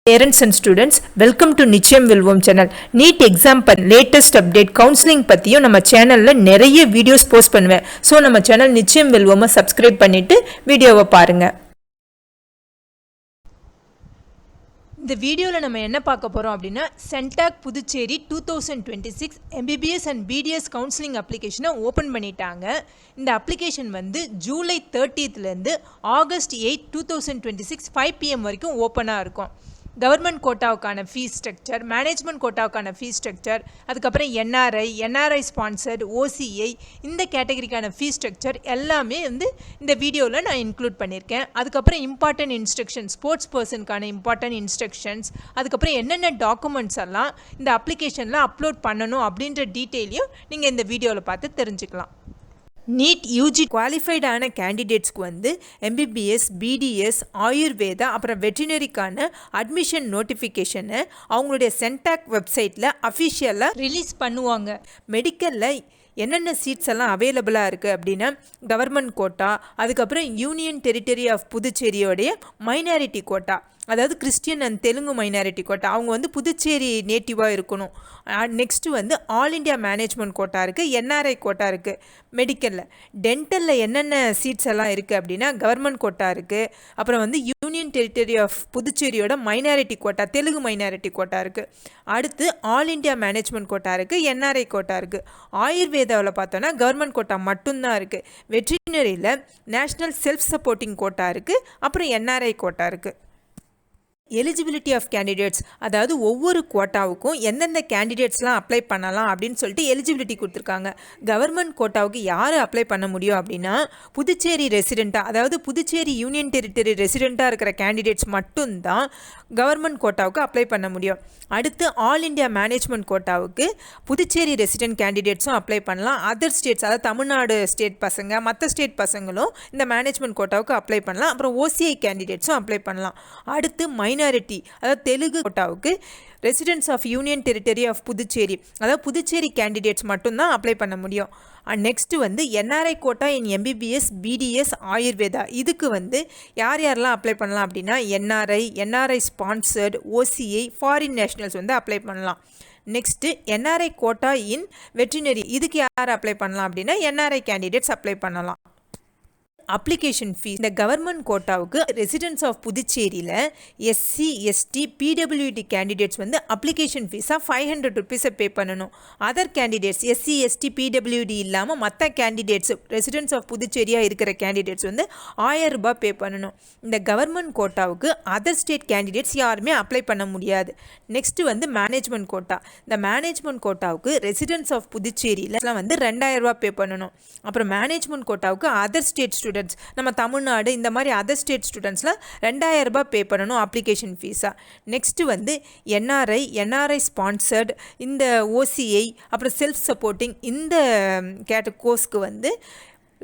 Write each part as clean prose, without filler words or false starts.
Parents and students, welcome to Nichayam Velvom channel. Neet exam latest update counselling பத்தியும் நம்ம சேனல்ல நிறைய videos post பண்ணுவேன். ஸோ நம்ம சேனல் நிச்சயம் வெல்வோமை சப்ஸ்கிரைப் பண்ணிட்டு வீடியோவை பாருங்க. இந்த வீடியோவில் நம்ம என்ன பார்க்க போகிறோம் அப்படின்னா Centac Puducherry 2026 MBBS and BDS counseling application open பண்ணிட்டாங்க. இந்த அப்ளிகேஷன் வந்து ஜூலை 30th ஆகஸ்ட் 8 2026 5 PM வரைக்கும் ஓப்பனாக இருக்கும். கவர்மெண்ட் கோட்டாவுக்கான ஃபீஸ் ஸ்ட்ரக்சர், மேனேஜ்மெண்ட் கோட்டாவுக்கான ஃபீஸ் ஸ்ட்ரக்சர், அதுக்கப்புறம் என்ஆர்ஐ ஸ்பான்சர்ட், ஓசிஐ இந்த கேட்டகரிக்கான ஃபீஸ் ஸ்ட்ரக்சர் எல்லாமே வந்து இந்த வீடியோவில் நான் இன்க்ளூட் பண்ணியிருக்கேன். அதுக்கப்புறம் இம்பார்ட்டன்ட் இன்ஸ்ட்ரக்ஷன்ஸ், ஸ்போர்ட்ஸ் பர்சனுக்கான இம்பார்ட்டன்ட் இன்ஸ்ட்ரக்ஷன்ஸ், அதுக்கப்புறம் என்னென்ன டாக்குமெண்ட்ஸ் எல்லாம் இந்த அப்ளிகேஷனில் அப்லோட் பண்ணணும் அப்படின்ற டீட்டெயிலையும் நீங்கள் இந்த வீடியோவில் பார்த்து தெரிஞ்சுக்கலாம். நீட் யூஜி குவாலிஃபைடான கேண்டிடேட்ஸ்க்கு வந்து MBBS, BDS, ஆயுர்வேதா அப்புறம் வெட்டினரிக்கான அட்மிஷன் நோட்டிஃபிகேஷனை அவங்களுடைய சென்டாக் வெப்சைட்டில் அஃபிஷியலாக ரிலீஸ் பண்ணுவாங்க. மெடிக்கலில் என்னென்ன சீட்ஸ் எல்லாம் அவைலபிளாக இருக்குது அப்படின்னா கவர்மெண்ட் கோட்டா, அதுக்கப்புறம் யூனியன் டெரிட்டரி ஆஃப் புதுச்சேரியோடைய மைனாரிட்டி கோட்டா, அதாவது Christian and Telugu minority quota, அவங்க வந்து புதுச்சேரி நேட்டிவாக இருக்கணும். நெக்ஸ்ட்டு வந்து ஆல் இண்டியா மேனேஜ்மெண்ட் கோட்டா இருக்குது, NRI கோட்டா இருக்குது. மெடிக்கலில் டென்டலில் என்னென்ன சீட்ஸ் எல்லாம் இருக்குது அப்படின்னா கவர்மெண்ட் கோட்டா இருக்குது, அப்புறம் வந்து யூனியன் டெரிட்டரி ஆஃப் புதுச்சேரியோட minority quota, Telugu minority quota இருக்குது. அடுத்து ஆல் இண்டியா மேனேஜ்மெண்ட் கோட்டா இருக்குது, NRI கோட்டா இருக்குது. ஆயுர்வேதாவில் பார்த்தோன்னா கவர்மெண்ட் கோட்டா மட்டும்தான் இருக்குது. வெட்டினரியில் நேஷ்னல் செல்ஃப் சப்போர்ட்டிங் கோட்டா இருக்குது, அப்புறம் NRI கோட்டா இருக்குது. எலிஜிபிலிட்டி ஆஃப் கேண்டிடேட்ஸ், அதாவது ஒவ்வொரு கோட்டாவுக்கும் எந்தெந்த கேண்டிடேட்ஸ்லாம் அப்ளை பண்ணலாம் அப்படின்னு சொல்லிட்டு எலிஜிபிலிட்டி கொடுத்துருக்காங்க. கவர்மெண்ட் கோட்டாவுக்கு யார் அப்ளை பண்ண முடியும் அப்படின்னா புதுச்சேரி ரெசிடெண்ட்டாக, அதாவது புதுச்சேரி யூனியன் டெரிட்டரி ரெசிடெண்ட்டாக இருக்கிற கேண்டிடேட்ஸ் மட்டும்தான் கவர்மெண்ட் கோட்டாவுக்கு அப்ளை பண்ண முடியும். அடுத்து ஆல் இண்டியா மேனேஜ்மெண்ட் கோட்டாவுக்கு புதுச்சேரி ரெசிடென்ட் கேண்டிடேட்ஸும் அப்ளை பண்ணலாம். அதர் ஸ்டேட்ஸ், அதாவது தமிழ்நாடு ஸ்டேட் பசங்க, மற்ற ஸ்டேட் பசங்களும் இந்த மேனேஜ்மெண்ட் கோட்டாவுக்கு அப்ளை பண்ணலாம். அப்புறம் OCI கேண்டிடேட்ஸும் அப்ளை பண்ணலாம். அடுத்து மைனாரிட்டி, அதாவது தெலுங்கு கோட்டாவுக்கு residents of union territory of Puducherry, அதாவது புதுச்சேரி கேண்டிடேட்ஸ் மட்டும்தான் அப்ளை பண்ண முடியும். நெக்ஸ்ட்டு வந்து NRI quota in MBBS, BDS, Ayurveda, இதுக்கு வந்து யார் யாரெல்லாம் அப்ளை பண்ணலாம் அப்படின்னா NRI sponsored, OCI, foreign nationals வந்து அப்ளை பண்ணலாம். Next NRI quota in veterinary, இதுக்கு யார் அப்ளை பண்ணலாம் அப்படின்னா NRI கேண்டிடேட்ஸ் அப்ளை பண்ணலாம். அப்ளிகேஷன் ஃபீஸ், இந்த கவர்மெண்ட் கோட்டாவுக்கு ரெசிடென்ட்ஸ் ஆஃப் புதுச்சேரியில் SC, ST, PWD கேண்டிடேட்ஸ் வந்து அப்ளிகேஷன் ஃபீஸாக 500 rupees பே பண்ணணும். Other candidates SC, ST, PWD இல்லாமல் மற்ற கேண்டிடேட்ஸ் ரெசிடென்ட்ஸ் ஆஃப் புதுச்சேரியாக இருக்கிற கேண்டிடேட்ஸ் வந்து 1000 ரூபாய் பே பண்ணணும். இந்த கவர்மெண்ட் கோட்டாவுக்கு அதர் ஸ்டேட் கேண்டிடேட்ஸ் யாருமே அப்ளை பண்ண முடியாது. நெக்ஸ்ட்டு வந்து மேனேஜ்மெண்ட் கோட்டா, இந்த மேனேஜ்மெண்ட் கோட்டாவுக்கு ரெசிடென்ட்ஸ் ஆஃப் புதுச்சேரியில் வந்து 2000 ரூபாய் பே பண்ணணும். அப்புறம் மேனேஜ்மெண்ட் கோட்டாவுக்கு அதர் ஸ்டேட் ஸ்டூடெண்ட்ஸ், நம்ம தமிழ்நாடு இந்த மாதிரி அதர் ஸ்டேட் ஸ்டூடெண்ட்ஸ்லாம் 2000 ரூபாய் பே பண்ணணும் அப்ளிகேஷன் ஃபீஸாக. நெக்ஸ்ட்டு வந்து NRI ஸ்பான்சர்டு, இந்த OCI, அப்புறம் செல்ஃப் சப்போர்ட்டிங் இந்த கோர்ஸ்க்கு வந்து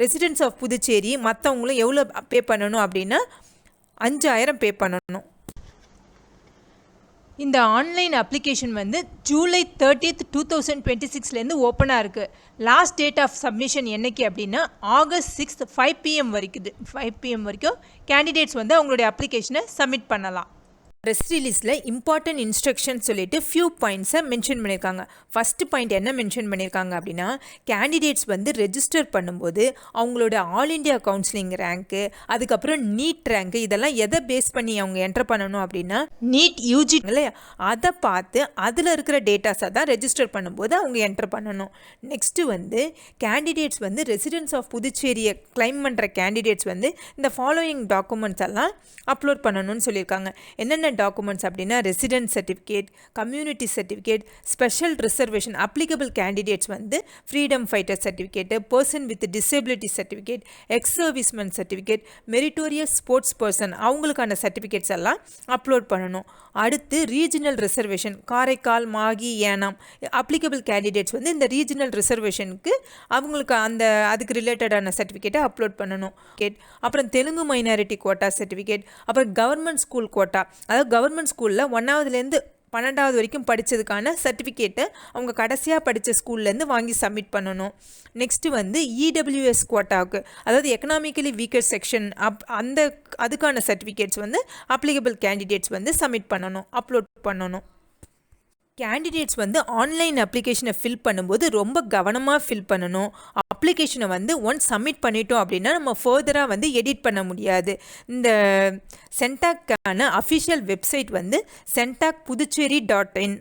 ரெசிடென்ட்ஸ் ஆஃப் புதுச்சேரி மற்றவங்களும் எவ்வளோ பே பண்ணணும் அப்படின்னா 5000 பே பண்ணணும். இந்த ஆன்லைன் அப்ளிகேஷன் வந்து ஜூலை 30th 2026 ஓப்பனாக இருக்குது. லாஸ்ட் டேட் ஆஃப் சப்மிஷன் என்னைக்கு அப்படின்னா ஆகஸ்ட் 6 5 PM வரைக்கும் கேண்டிடேட்ஸ் வந்து அவங்களுடைய அப்ளிகேஷனை சப்மிட் பண்ணலாம். ப்ரெஸ் ரிலீஸில் இம்பார்ட்டன்ட் இன்ஸ்ட்ரக்ஷன் சொல்லிட்டு ஃபியூ பாயிண்ட்ஸை மென்ஷன் பண்ணியிருக்காங்க. ஃபஸ்ட்டு பாயிண்ட் என்ன மென்ஷன் பண்ணியிருக்காங்க அப்படின்னா கேண்டிடேட்ஸ் வந்து ரெஜிஸ்டர் பண்ணும்போது அவங்களோட ஆல் இண்டியா கவுன்சிலிங் ரேங்க்கு, அதுக்கப்புறம் நீட் ரேங்க்கு, இதெல்லாம் எதை பேஸ் பண்ணி அவங்க என்டர் பண்ணணும் அப்படின்னா நீட் யூஜி இல்லையா, அதை பார்த்து அதில் இருக்கிற டேட்டாஸை தான் ரெஜிஸ்டர் பண்ணும்போது அவங்க என்டர் பண்ணணும். நெக்ஸ்ட்டு வந்து கேண்டிடேட்ஸ் வந்து ரெசிடென்ட்ஸ் ஆஃப் புதுச்சேரியை கிளைம் பண்ணுற கேண்டிடேட்ஸ் வந்து இந்த ஃபாலோயிங் டாக்குமெண்ட்ஸ் எல்லாம் அப்லோட் பண்ணணும்னு சொல்லியிருக்காங்க. என்னென்ன டாக்குமெண்ட்ஸ் அப்படின்னா resident certificate, community certificate, special reservation applicable candidates வந்து freedom fighter certificate, person with disability certificate, ex serviceman certificate, meritorious sports person அவங்களுக்கான சர்டிஃபிகேட்ஸ் எல்லாம் அப்லோட் பண்ணணும். அடுத்து regional reservation, Karaikal, Mahe, Yanam applicable candidates வந்து இந்த ரீஜனல் ரிசர்வேஷனுக்கு அவங்களுக்கு அதுக்கு ரிலேட்டடான சர்டிஃபிகேட்டை அப்லோட் பண்ணணும். அப்புறம் தெலுங்கு மைனாரிட்டி கோட்டா சர்டிஃபிகேட், அப்புறம் கவர்மெண்ட் ஸ்கூல் கோட்டா, அதாவது கவர்மெண்ட் ஸ்கூலில் 1ஆவதுலேருந்து 12வது வரைக்கும் படித்ததுக்கான சர்டிஃபிகேட்டை அவங்க கடைசியாக படித்த ஸ்கூல்லேருந்து வாங்கி சப்மிட் பண்ணணும். நெக்ஸ்ட்டு வந்து இடபிள்யூஎஸ் குவாட்டாவுக்கு, அதாவது எக்கனாமிக்கலி வீக்கர் செக்ஷன் அதுக்கான சர்டிஃபிகேட்ஸ் வந்து அப்ளிகபிள் கேண்டிடேட்ஸ் வந்து சப்மிட் பண்ணணும், அப்லோட் பண்ணணும். கேண்டிடேட்ஸ் வந்து ஆன்லைன் அப்ளிகேஷனை ஃபில் பண்ணும்போது ரொம்ப கவனமாக ஃபில் பண்ணணும். அப்ளிகேஷனை வந்து ஒன்ஸ் சப்மிட் பண்ணிட்டோம் அப்படின்னா நம்ம ஃபர்தராக வந்து எடிட் பண்ண முடியாது. இந்த சென்டாக்கான அஃபிஷியல் வெப்சைட் வந்து centacpuducherry.in.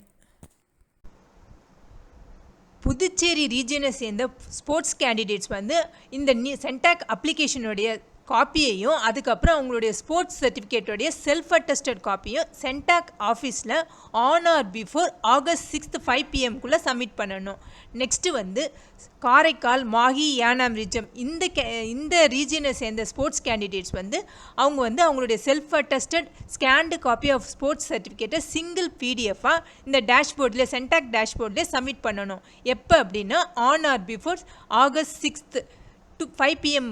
புதுச்சேரி ரீஜனை சேர்ந்த ஸ்போர்ட்ஸ் கேண்டிடேட்ஸ் வந்து இந்த சென்டாக் அப்ளிகேஷனுடைய காப்பியையும் அதுக்கப்புறம் அவங்களுடைய ஸ்போர்ட்ஸ் சர்டிஃபிகேட்டோடைய செல்ஃப் அட்டஸ்டட் காப்பியும் சென்டாக் ஆஃபீஸில் on or before August 6th 5 PM submit பண்ணணும். நெக்ஸ்ட்டு வந்து காரைக்கால், மாஹி, யானாம் ரீஜன் இந்த ரீஜனை சேர்ந்த ஸ்போர்ட்ஸ் கேண்டிடேட்ஸ் வந்து அவங்களுடைய self attested scanned copy of sports சர்டிஃபிகேட்டை சிங்கிள் பிடிஎஃபாக இந்த டேஷ்போர்டில் சென்டாக் டேஷ்போர்டில் சப்மிட் பண்ணணும். எப்போ அப்படின்னா on or before August 6th 5 PM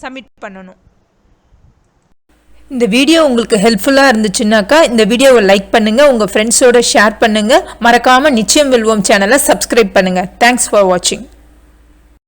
submit பண்ணணும். இந்த வீடியோ உங்களுக்கு ஹெல்ப்ஃபுல்லாக இருந்துச்சுன்னாக்கா இந்த வீடியோவை லைக் பண்ணுங்கள், உங்கள் ஃப்ரெண்ட்ஸோட ஷேர் பண்ணுங்கள், மறக்காமல் நிச்சயம் வெல்வோம் சேனலை சப்ஸ்கிரைப் பண்ணுங்கள். தேங்க்ஸ் ஃபார் வாட்சிங்.